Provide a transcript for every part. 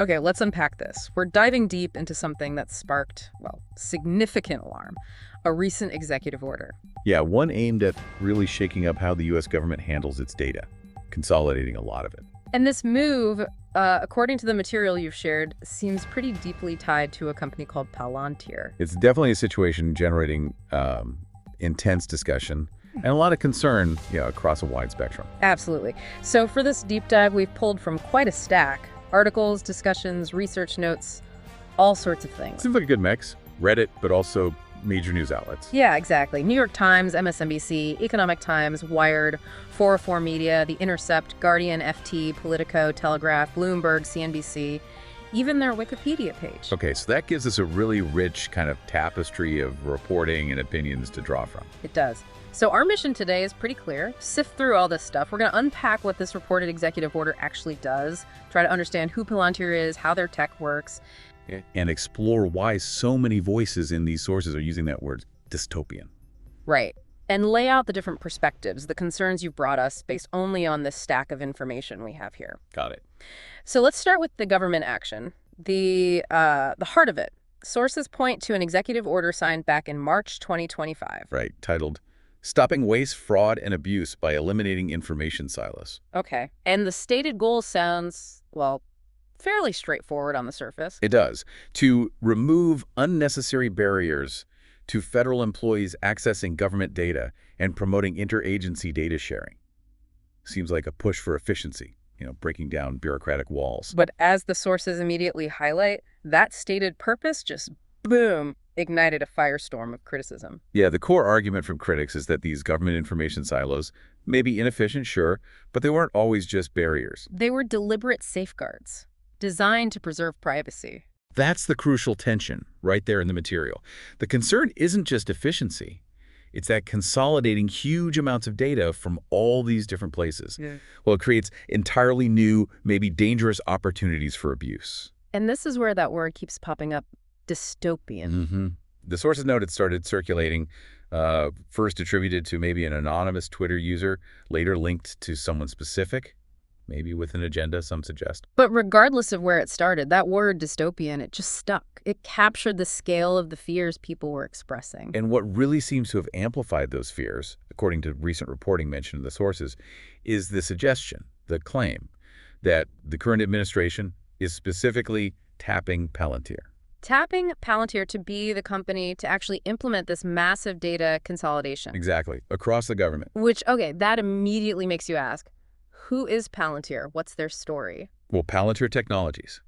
Okay, let's unpack this. We're diving deep into something that sparked, well, significant alarm, a recent executive order. Yeah, one aimed at really shaking up how the U.S. government handles its data, consolidating a lot of it. And this move, according to the material you've shared, seems pretty deeply tied to a company called Palantir. It's definitely a situation generating intense discussion and a lot of concern, across a wide spectrum. Absolutely. So for this deep dive, we've pulled from quite a stack. Articles, discussions, research notes, all sorts of things. Seems like a good mix. Reddit, but also major news outlets. Yeah, exactly. New York Times, MSNBC, Economic Times, Wired, 404 Media, The Intercept, Guardian, FT, Politico, Telegraph, Bloomberg, CNBC, even their Wikipedia page. Okay, so that gives us a really rich kind of tapestry of reporting and opinions to draw from. It does. So our mission today is pretty clear. Sift through all this stuff. We're going to unpack what this reported executive order actually does, try to understand who Palantir is, how their tech works, and explore why so many voices in these sources are using that word dystopian. right, and lay out the different perspectives, the concerns you've brought us based only on this stack of information we have here. Got it. So let's start with the government action, the heart of it. Sources point to an executive order signed back in March 2025. Right, titled Stopping Waste, Fraud, and Abuse by Eliminating Information Silos. Okay. And the stated goal sounds, well, fairly straightforward on the surface. It does. To remove unnecessary barriers to federal employees accessing government data and promoting interagency data sharing. Seems like a push for efficiency, breaking down bureaucratic walls. But as the sources immediately highlight, that stated purpose just, boom, ignited a firestorm of criticism. Yeah, the core argument from critics is that these government information silos may be inefficient, sure, but they weren't always just barriers. They were deliberate safeguards designed to preserve privacy. That's the crucial tension right there in the material. The concern isn't just efficiency. It's that consolidating huge amounts of data from all these different places. Yeah. Well, it creates entirely new, maybe dangerous opportunities for abuse. And this is where that word keeps popping up, dystopian. The sources note it started circulating, first attributed to maybe an anonymous Twitter user, later linked to someone specific, maybe with an agenda, some suggest. But regardless of where it started, that word dystopian, it just stuck. It captured the scale of the fears people were expressing. And what really seems to have amplified those fears, according to recent reporting mentioned in the sources, is the suggestion, the claim, that the current administration is specifically tapping Palantir. Tapping Palantir to be the company to actually implement this massive data consolidation. Exactly, across the government. Which, okay, that immediately makes you ask, who is Palantir? What's their story? Well, Palantir Technologies,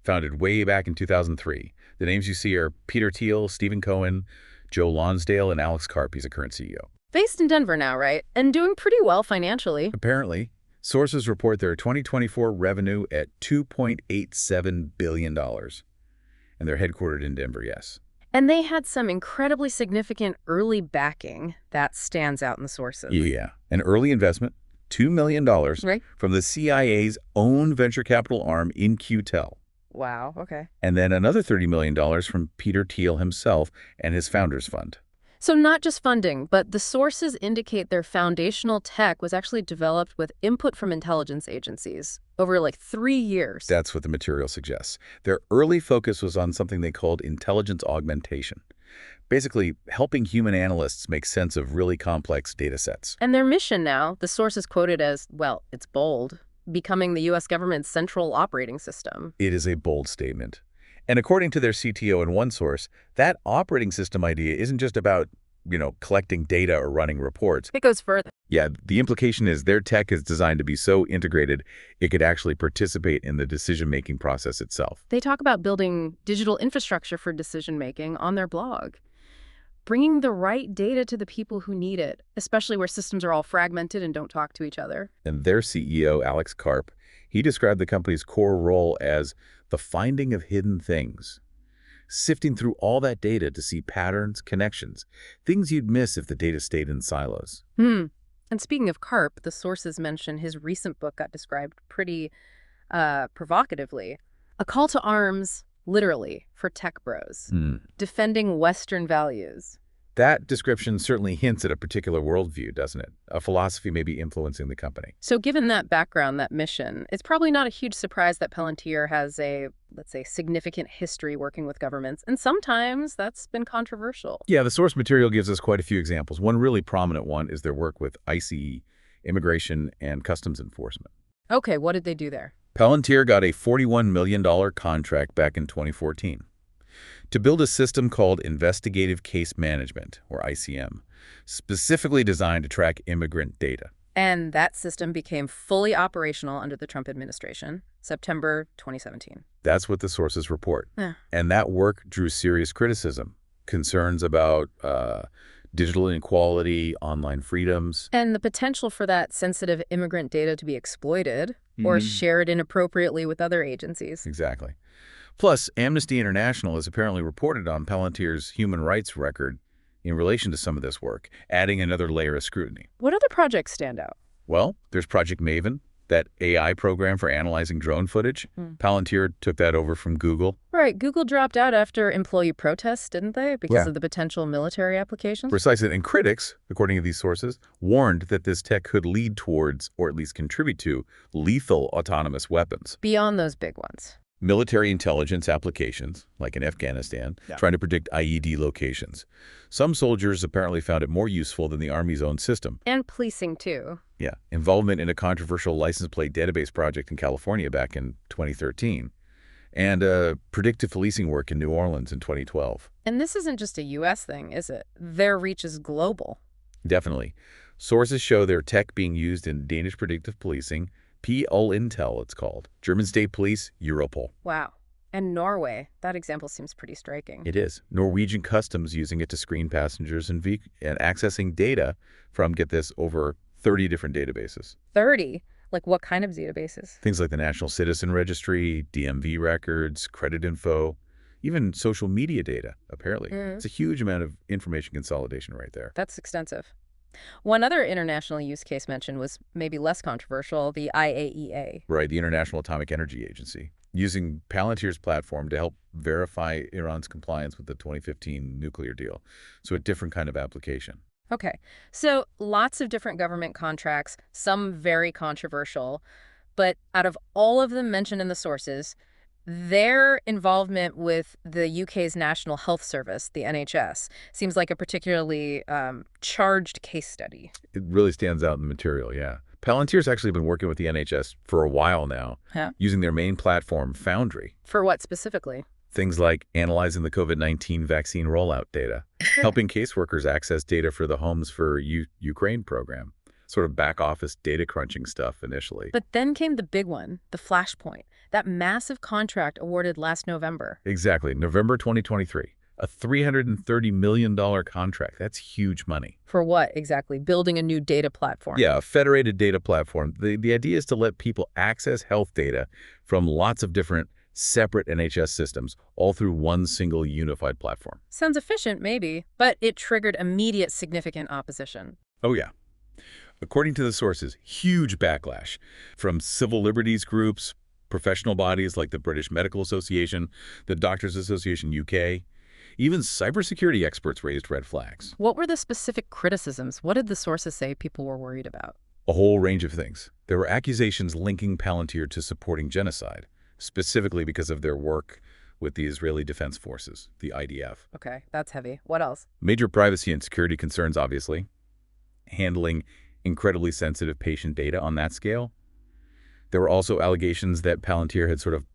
founded way back in 2003. The names you see are Peter Thiel, Stephen Cohen, Joe Lonsdale, and Alex Karp. He's a current CEO. Based in Denver now, right? And doing pretty well financially. Apparently, sources report their 2024 revenue at $2.87 billion. And they're headquartered in Denver, yes. And they had some incredibly significant early backing that stands out in the sources. Yeah, an early investment, $2 million, right, from the CIA's own venture capital arm, In-Q-Tel. Wow, okay. And then another $30 million from Peter Thiel himself and his founders fund. So not just funding, but the sources indicate their foundational tech was actually developed with input from intelligence agencies over like 3 years. That's what the material suggests. Their early focus was on something they called intelligence augmentation. Basically, helping human analysts make sense of really complex data sets. And their mission now, the source is quoted as, well, it's bold, becoming the U.S. government's central operating system. It is a bold statement. And according to their CTO in one source, that operating system idea isn't just about, collecting data or running reports. It goes further. Yeah, the implication is their tech is designed to be so integrated, it could actually participate in the decision-making process itself. They talk about building digital infrastructure for decision-making on their blog, bringing the right data to the people who need it, especially where systems are all fragmented and don't talk to each other. And their CEO, Alex Karp, he described the company's core role as the finding of hidden things, sifting through all that data to see patterns, connections, things you'd miss if the data stayed in silos. And speaking of Karp, the sources mention his recent book got described pretty provocatively. A call to arms, literally, for tech bros. Defending Western values. That description certainly hints at a particular worldview, doesn't it? A philosophy may be influencing the company. So given that background, that mission, it's probably not a huge surprise that Palantir has a, let's say, significant history working with governments, and sometimes that's been controversial. Yeah, the source material gives us quite a few examples. One really prominent one is their work with ICE, Immigration and Customs Enforcement. Okay, what did they do there? Palantir got a $41 million contract back in 2014 to build a system called Investigative Case Management, or ICM, specifically designed to track immigrant data. And that system became fully operational under the Trump administration, September 2017. That's what the sources report. Yeah. And that work drew serious criticism, concerns about digital inequality, online freedoms. And the potential for that sensitive immigrant data to be exploited or shared inappropriately with other agencies. Exactly. Plus, Amnesty International has apparently reported on Palantir's human rights record in relation to some of this work, adding another layer of scrutiny. What other projects stand out? Well, there's Project Maven, that AI program for analyzing drone footage. Palantir took that over from Google. Right. Google dropped out after employee protests, didn't they? Because of the potential military applications? Precisely. And critics, according to these sources, warned that this tech could lead towards, or at least contribute to, lethal autonomous weapons. Beyond those big ones. Military intelligence applications, like in Afghanistan, trying to predict IED locations. Some soldiers apparently found it more useful than the Army's own system. And policing, too. Yeah, involvement in a controversial license plate database project in California back in 2013, and predictive policing work in New Orleans in 2012. And this isn't just a U.S. thing, is it? Their reach is global. Definitely. Sources show their tech being used in Danish predictive policing, P-Intel it's called, German state police, Europol. Wow. And Norway. That example seems pretty striking. It is. Norwegian customs using it to screen passengers and accessing data from, get this, over 30 different databases. 30? Like what kind of databases? Things like the National Citizen Registry, DMV records, credit info, even social media data, apparently. It's a huge amount of information consolidation right there. That's extensive. One other international use case mentioned was maybe less controversial, the IAEA. Right, the International Atomic Energy Agency, using Palantir's platform to help verify Iran's compliance with the 2015 nuclear deal. So a different kind of application. Okay, so lots of different government contracts, some very controversial, but out of all of them mentioned in the sources, their involvement with the UK's National Health Service, the NHS, seems like a particularly charged case study. It really stands out in the material, yeah. Palantir's actually been working with the NHS for a while now, using their main platform, Foundry. For what specifically? Things like analyzing the COVID-19 vaccine rollout data, helping caseworkers access data for the Homes for Ukraine program, sort of back-office data crunching stuff initially. But then came the big one, the Flashpoint, that massive contract awarded last November. Exactly, November 2023. A $330 million contract. That's huge money. For what, exactly? Building a new data platform? Yeah, a federated data platform. The idea is to let people access health data from lots of different separate NHS systems, all through one single unified platform. Sounds efficient, maybe, but it triggered immediate significant opposition. Oh, yeah. According to the sources, huge backlash from civil liberties groups, professional bodies like the British Medical Association, the Doctors Association UK. Even cybersecurity experts raised red flags. What were the specific criticisms? What did the sources say people were worried about? A whole range of things. There were accusations linking Palantir to supporting genocide, specifically because of their work with the Israeli Defense Forces, the IDF. Okay, that's heavy. What else? Major privacy and security concerns, obviously. Handling incredibly sensitive patient data on that scale. There were also allegations that Palantir had sort of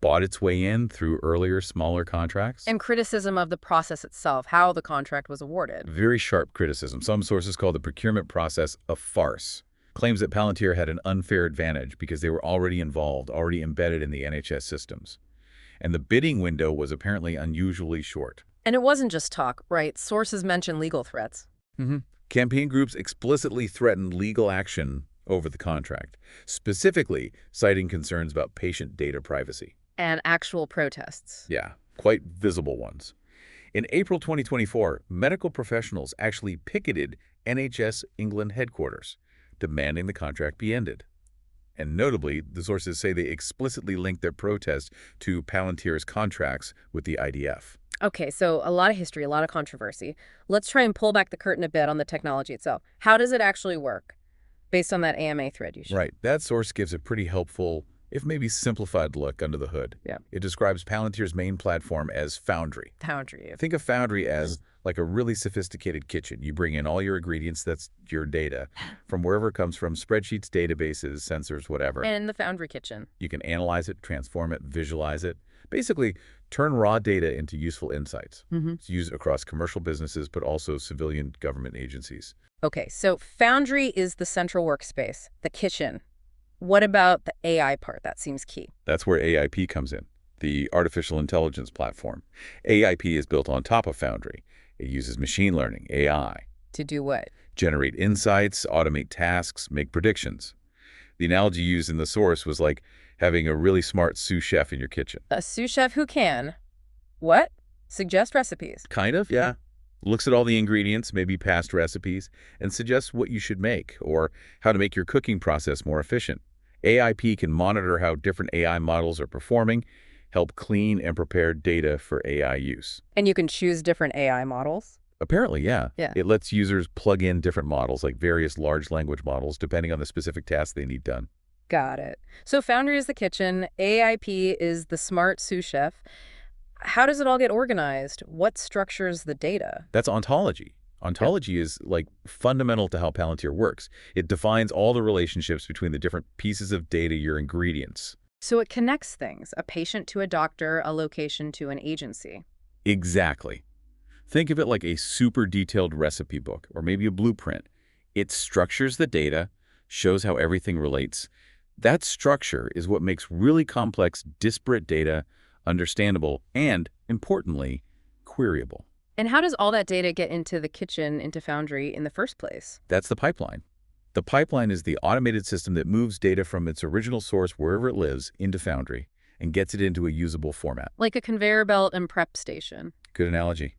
bought its way in through earlier, smaller contracts. And criticism of the process itself, how the contract was awarded. Very sharp criticism. Some sources call the procurement process a farce. Claims that Palantir had an unfair advantage because they were already involved, already embedded in the NHS systems. And the bidding window was apparently unusually short. And it wasn't just talk, right? Sources mention legal threats. Campaign groups explicitly threatened legal action over the contract, specifically citing concerns about patient data privacy. And actual protests. Yeah, quite visible ones. In April 2024, medical professionals actually picketed NHS England headquarters, demanding the contract be ended. And notably, the sources say they explicitly linked their protest to Palantir's contracts with the IDF. Okay, so a lot of history, a lot of controversy. Let's try and pull back the curtain a bit on the technology itself. How does it actually work, based on that AMA thread you showed? Right. That source gives a pretty helpful, if maybe simplified look under the hood. Yeah. It describes Palantir's main platform as Foundry. Foundry. Think of Foundry as like a really sophisticated kitchen. You bring in all your ingredients, that's your data, from wherever it comes from, spreadsheets, databases, sensors, whatever. And in the Foundry kitchen. You can analyze it, transform it, visualize it. Basically, turn raw data into useful insights. It's used across commercial businesses, but also civilian government agencies. Okay, so Foundry is the central workspace, the kitchen. What about the AI part? That seems key. That's where AIP comes in, the artificial intelligence platform. AIP is built on top of Foundry. It uses machine learning, AI. To do what? Generate insights, automate tasks, make predictions. The analogy used in the source was like having a really smart sous chef in your kitchen. A sous chef who can, what? Suggest recipes. Kind of, yeah. Looks at all the ingredients, maybe past recipes, and suggests what you should make or how to make your cooking process more efficient. AIP can monitor how different AI models are performing, help clean and prepare data for AI use. And you can choose different AI models? Apparently, yeah. Yeah. It lets users plug in different models, like various large language models, depending on the specific task they need done. Got it. So Foundry is the kitchen, AIP is the smart sous chef. How does it all get organized? What structures the data? That's ontology. Ontology is like fundamental to how Palantir works. It defines all the relationships between the different pieces of data, your ingredients. So it connects things, a patient to a doctor, a location to an agency. Exactly. Think of it like a super detailed recipe book or maybe a blueprint. It structures the data, shows how everything relates. That structure is what makes really complex, disparate data understandable and, importantly, queryable. And how does all that data get into the kitchen, into Foundry in the first place? That's the pipeline. The pipeline is the automated system that moves data from its original source, wherever it lives, into Foundry and gets it into a usable format. Like a conveyor belt and prep station. Good analogy.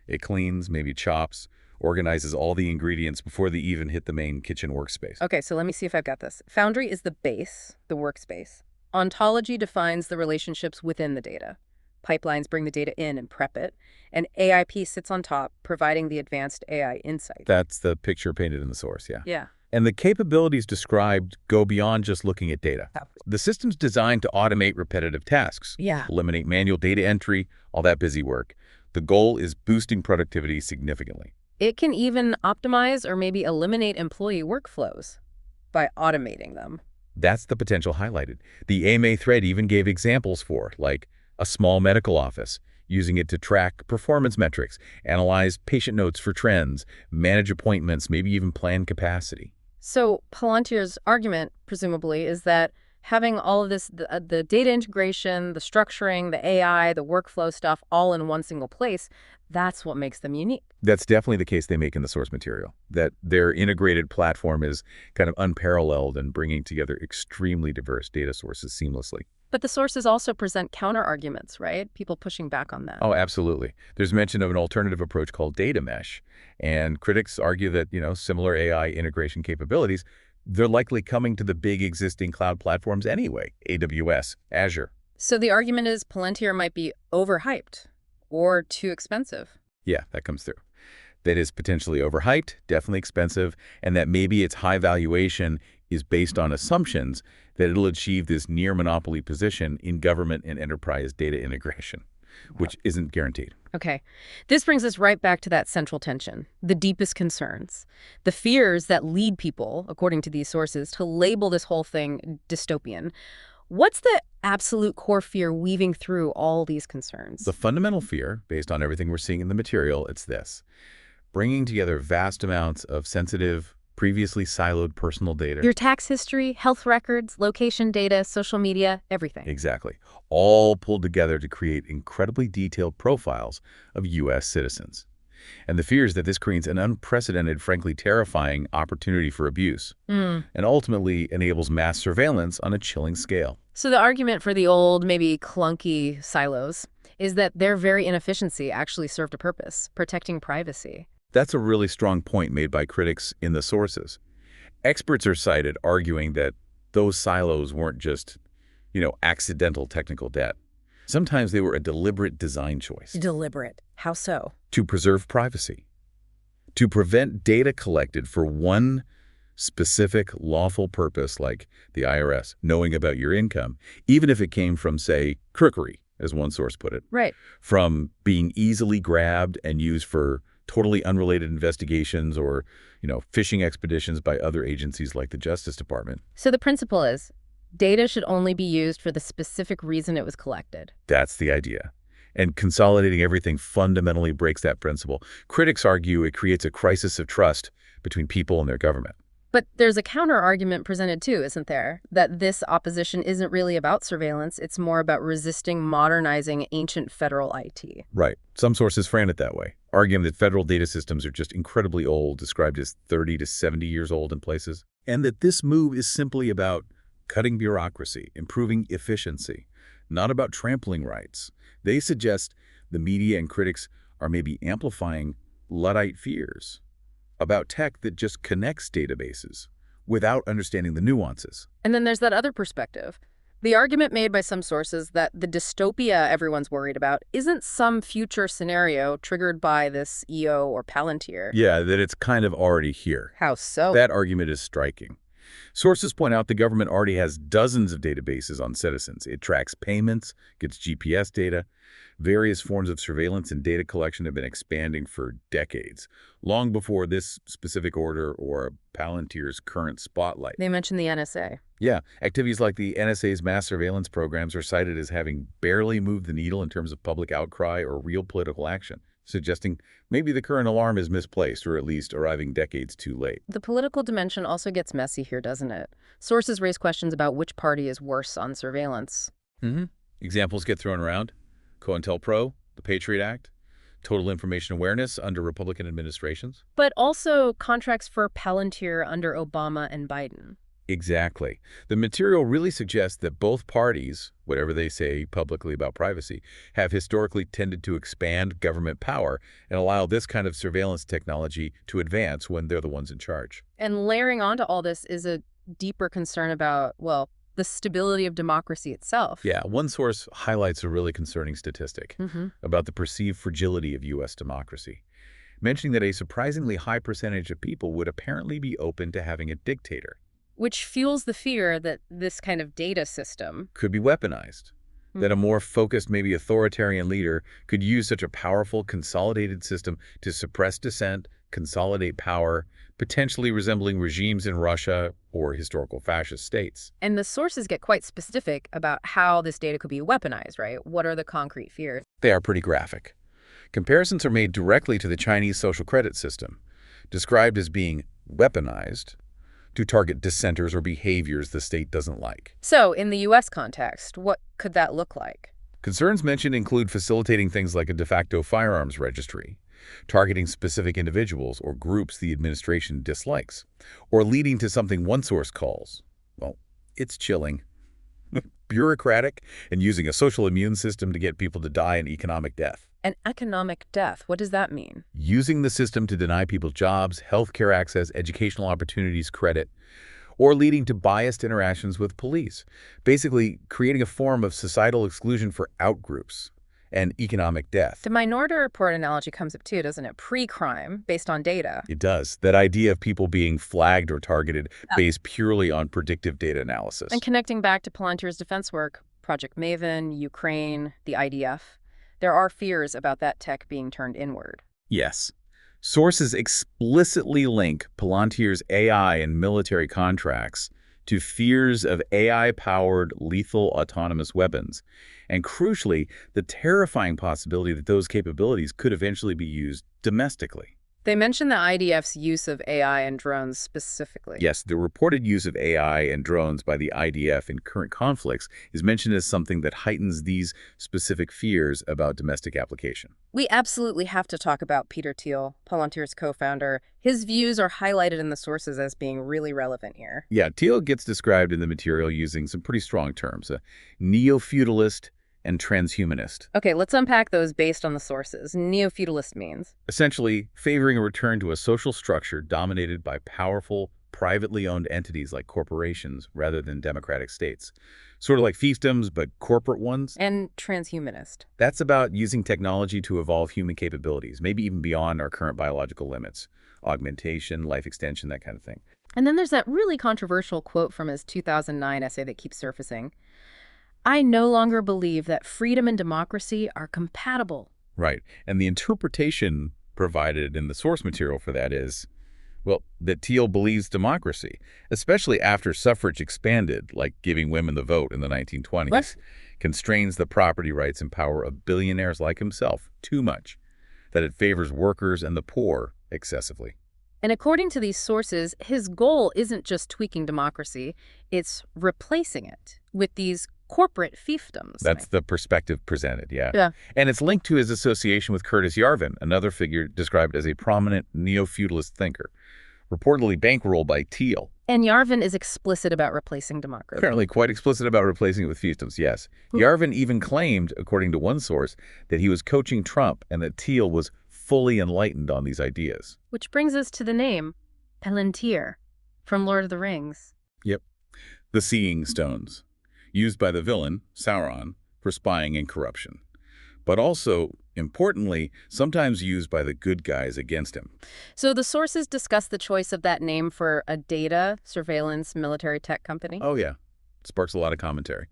It cleans, maybe chops, organizes all the ingredients before they even hit the main kitchen workspace. Okay, so let me see if I've got this. Foundry is the base, the workspace. Ontology defines the relationships within the data. Pipelines bring the data in and prep it. And AIP sits on top, providing the advanced AI insight. That's the picture painted in the source, yeah. Yeah. And the capabilities described go beyond just looking at data. The system's designed to automate repetitive tasks, eliminate manual data entry, all that busy work. The goal is boosting productivity significantly. It can even optimize or maybe eliminate employee workflows by automating them. That's the potential highlighted. The AMA thread even gave examples for, like, a small medical office, using it to track performance metrics, analyze patient notes for trends, manage appointments, maybe even plan capacity. So Palantir's argument, presumably, is that having all of this, the data integration, the structuring, the AI, the workflow stuff all in one single place, that's what makes them unique. That's definitely the case they make in the source material, that their integrated platform is kind of unparalleled in bringing together extremely diverse data sources seamlessly. But the sources also present counter-arguments, right? People pushing back on that. Oh, absolutely. There's mention of an alternative approach called data mesh, and critics argue that, similar AI integration capabilities, they're likely coming to the big existing cloud platforms anyway, AWS, Azure. So the argument is Palantir might be overhyped or too expensive. Yeah, that comes through. That is potentially overhyped, definitely expensive, and that maybe its high valuation is based on assumptions that it'll achieve this near monopoly position in government and enterprise data integration, which isn't guaranteed. Okay. This brings us right back to that central tension, the deepest concerns, the fears that lead people, according to these sources, to label this whole thing dystopian. What's the absolute core fear weaving through all these concerns? The fundamental fear, based on everything we're seeing in the material, it's this: bringing together vast amounts of sensitive, previously siloed personal data. Your tax history, health records, location data, social media, everything. Exactly. All pulled together to create incredibly detailed profiles of U.S. citizens. And the fear is that this creates an unprecedented, frankly terrifying opportunity for abuse, and ultimately enables mass surveillance on a chilling scale. So the argument for the old, maybe clunky silos is that their very inefficiency actually served a purpose, protecting privacy. That's a really strong point made by critics in the sources. Experts are cited arguing that those silos weren't just, accidental technical debt. Sometimes they were a deliberate design choice Deliberate. How so? to preserve privacy, to prevent data collected for one specific lawful purpose, like the IRS knowing about your income, even if it came from, say, crookery, as one source put it, Right. from being easily grabbed and used for totally unrelated investigations or, phishing expeditions by other agencies like the Justice Department. So the principle is, data should only be used for the specific reason it was collected. That's the idea. And consolidating everything fundamentally breaks that principle. Critics argue it creates a crisis of trust between people and their government. But there's a counter-argument presented too, isn't there? That this opposition isn't really about surveillance, it's more about resisting modernizing ancient federal IT. Right. Some sources frame it that way, arguing that federal data systems are just incredibly old, described as 30 to 70 years old in places, and that this move is simply about cutting bureaucracy, improving efficiency, not about trampling rights. They suggest the media and critics are maybe amplifying Luddite fears about tech that just connects databases without understanding the nuances. And then there's that other perspective. The argument made by some sources that the dystopia everyone's worried about isn't some future scenario triggered by this EO or Palantir. Yeah, that it's kind of already here. How so? That argument is striking. Sources point out the government already has dozens of databases on citizens. It tracks payments, gets GPS data. Various forms of surveillance and data collection have been expanding for decades, long before this specific order or Palantir's current spotlight. They mentioned the NSA. Yeah, activities like the NSA's mass surveillance programs are cited as having barely moved the needle in terms of public outcry or real political action, suggesting maybe the current alarm is misplaced or at least arriving decades too late. The political dimension also gets messy here, doesn't it? Sources raise questions about which party is worse on surveillance. Examples get thrown around. COINTELPRO, the Patriot Act, total information awareness under Republican administrations. But also contracts for Palantir under Obama and Biden. Exactly. The material really suggests that both parties, whatever they say publicly about privacy, have historically tended to expand government power and allow this kind of surveillance technology to advance when they're the ones in charge. And layering onto all this is a deeper concern about, well, the stability of democracy itself. Yeah, one source highlights a really concerning statistic about the perceived fragility of U.S. democracy, mentioning that a surprisingly high percentage of people would apparently be open to having a dictator. Which fuels the fear that this kind of data system Could be weaponized, that a more focused, maybe authoritarian leader could use such a powerful, consolidated system to suppress dissent, consolidate power, potentially resembling regimes in Russia or historical fascist states. And the sources get quite specific about how this data could be weaponized, right? What are the concrete fears? They are pretty graphic. Comparisons are made directly to the Chinese social credit system, described as being weaponized to target dissenters or behaviors the state doesn't like. So, in the U.S. context, what could that look like? Concerns mentioned include facilitating things like a de facto firearms registry, targeting specific individuals or groups the administration dislikes, or leading to something one source calls, well, it's chilling, bureaucratic, and using a social immune system to get people to die an economic death. An economic death, what does that mean? Using the system to deny people jobs, healthcare access, educational opportunities, credit, or leading to biased interactions with police. Basically, creating a form of societal exclusion for outgroups and economic death. The Minority Report analogy comes up too, doesn't it? Pre-crime, based on data. It does. That idea of people being flagged or targeted based purely on predictive data analysis. And connecting back to Palantir's defense work, Project Maven, Ukraine, the IDF, there are fears about that tech being turned inward. Yes. Sources explicitly link Palantir's AI and military contracts to fears of AI-powered lethal autonomous weapons, and crucially, the terrifying possibility that those capabilities could eventually be used domestically. They mentioned the IDF's use of AI and drones specifically. Yes, the reported use of AI and drones by the IDF in current conflicts is mentioned as something that heightens these specific fears about domestic application. We absolutely have to talk about Peter Thiel, Palantir's co-founder. His views are highlighted in the sources as being really relevant here. Yeah, Thiel gets described in the material using some pretty strong terms, a neo-feudalist and transhumanist. Okay, let's unpack those based on the sources. Neo-feudalist means? Essentially, favoring a return to a social structure dominated by powerful, privately owned entities like corporations rather than democratic states. Sort of like fiefdoms, but corporate ones. And transhumanist. That's about using technology to evolve human capabilities, maybe even beyond our current biological limits. Augmentation, life extension, that kind of thing. And then there's that really controversial quote from his 2009 essay that keeps surfacing. I no longer believe that freedom and democracy are compatible. Right. And the interpretation provided in the source material for that is, well, that Thiel believes democracy, especially after suffrage expanded, like giving women the vote in the 1920s, What? constrains the property rights and power of billionaires like himself too much, that it favors workers and the poor excessively. And according to these sources, his goal isn't just tweaking democracy, it's replacing it with these corporate fiefdoms. That's the perspective presented, yeah. Yeah. And it's linked to his association with Curtis Yarvin, another figure described as a prominent neo-feudalist thinker, reportedly bankrolled by Thiel. And Yarvin is explicit about replacing democracy. Apparently quite explicit about replacing it with fiefdoms, yes. Yarvin even claimed, according to one source, that he was coaching Trump and that Thiel was fully enlightened on these ideas. Which brings us to the name, Palantir, from Lord of the Rings. Yep. The Seeing Stones, used by the villain, Sauron, for spying and corruption. But also, importantly, sometimes used by the good guys against him. So the sources discuss the choice of that name for a data, surveillance, military tech company. Oh, yeah. Sparks a lot of commentary.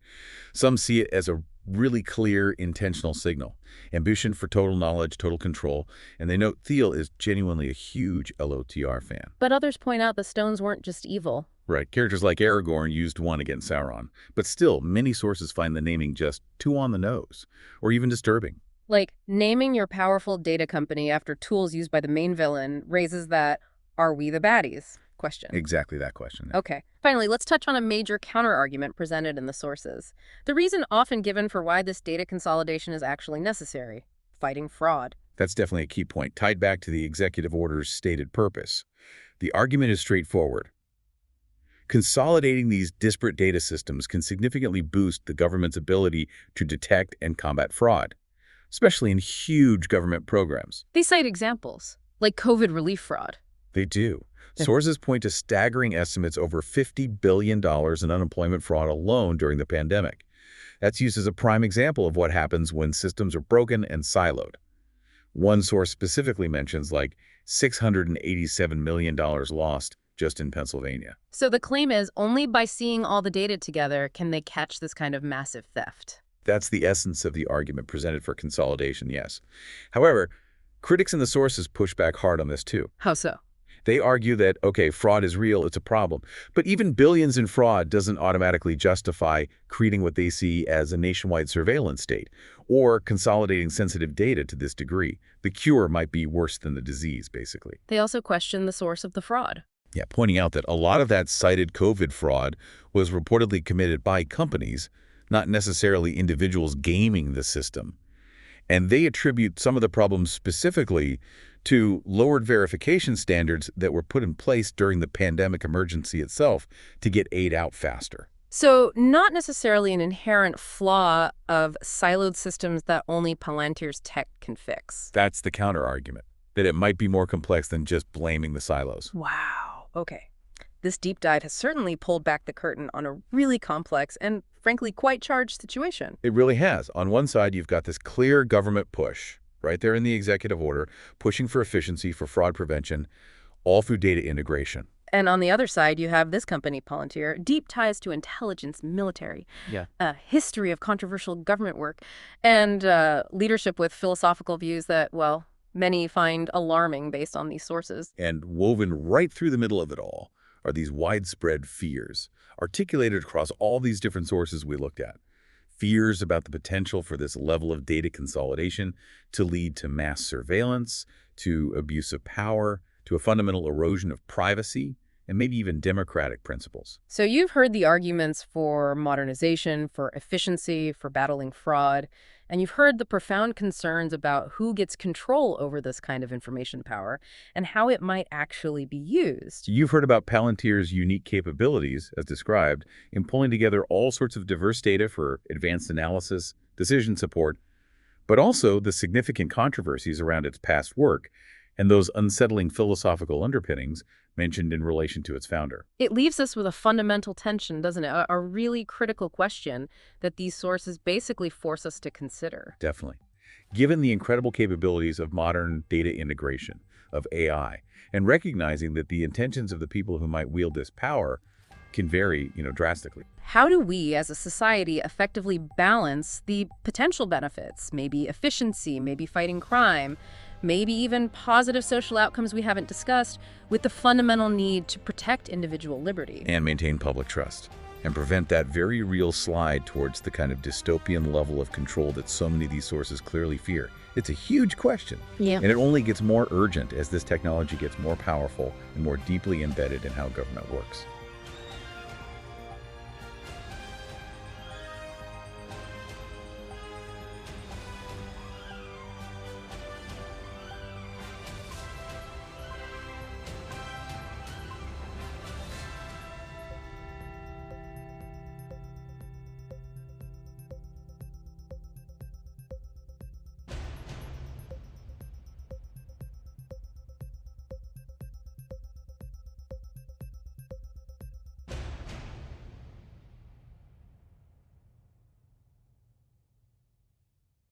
Some see it as a really clear, intentional signal. Ambition for total knowledge, total control. And they note Thiel is genuinely a huge LOTR fan. But others point out the stones weren't just evil. Right. Characters like Aragorn used one against Sauron. But still, many sources find the naming just too on the nose, or even disturbing. Like, naming your powerful data company after tools used by the main villain raises that "are we the baddies?" question. Exactly that question. Okay. Finally, let's touch on a major counterargument presented in the sources. The reason often given for why this data consolidation is actually necessary: fighting fraud. That's definitely a key point, tied back to the executive order's stated purpose. The argument is straightforward. Consolidating these disparate data systems can significantly boost the government's ability to detect and combat fraud, especially in huge government programs. They cite examples, like COVID relief fraud. They do. Sources point to staggering estimates over $50 billion in unemployment fraud alone during the pandemic. That's used as a prime example of what happens when systems are broken and siloed. One source specifically mentions like $687 million lost just in Pennsylvania. So the claim is only by seeing all the data together can they catch this kind of massive theft. That's the essence of the argument presented for consolidation, yes. However, critics in the sources push back hard on this too. How so? They argue that, okay, fraud is real, it's a problem. But even billions in fraud doesn't automatically justify creating what they see as a nationwide surveillance state or consolidating sensitive data to this degree. The cure might be worse than the disease, basically. They also question the source of the fraud. Yeah, pointing out that a lot of that cited COVID fraud was reportedly committed by companies, not necessarily individuals gaming the system. And they attribute some of the problems specifically to lowered verification standards that were put in place during the pandemic emergency itself to get aid out faster. So not necessarily an inherent flaw of siloed systems that only Palantir's tech can fix. That's the counter-argument, that it might be more complex than just blaming the silos. Wow. Okay. This deep dive has certainly pulled back the curtain on a really complex and, frankly, quite charged situation. It really has. On one side, you've got this clear government push, right there in the executive order, pushing for efficiency, for fraud prevention, all through data integration. And on the other side, you have this company, Palantir, deep ties to intelligence, military, a history of controversial government work, and leadership with philosophical views that, well, many find alarming based on these sources. And woven right through the middle of it all are these widespread fears, articulated across all these different sources we looked at. Fears about the potential for this level of data consolidation to lead to mass surveillance, to abuse of power, to a fundamental erosion of privacy, and maybe even democratic principles. So you've heard the arguments for modernization, for efficiency, for battling fraud, and you've heard the profound concerns about who gets control over this kind of information power and how it might actually be used. You've heard about Palantir's unique capabilities, as described, in pulling together all sorts of diverse data for advanced analysis, decision support, but also the significant controversies around its past work and those unsettling philosophical underpinnings mentioned in relation to its founder. It leaves us with a fundamental tension, doesn't it? A really critical question that these sources basically force us to consider. Definitely. Given the incredible capabilities of modern data integration, of AI, and recognizing that the intentions of the people who might wield this power can vary, drastically. How do we, as a society, effectively balance the potential benefits, maybe efficiency, maybe fighting crime, maybe even positive social outcomes we haven't discussed, with the fundamental need to protect individual liberty? And maintain public trust, and prevent that very real slide towards the kind of dystopian level of control that so many of these sources clearly fear. It's a huge question. Yeah. And it only gets more urgent as this technology gets more powerful and more deeply embedded in how government works.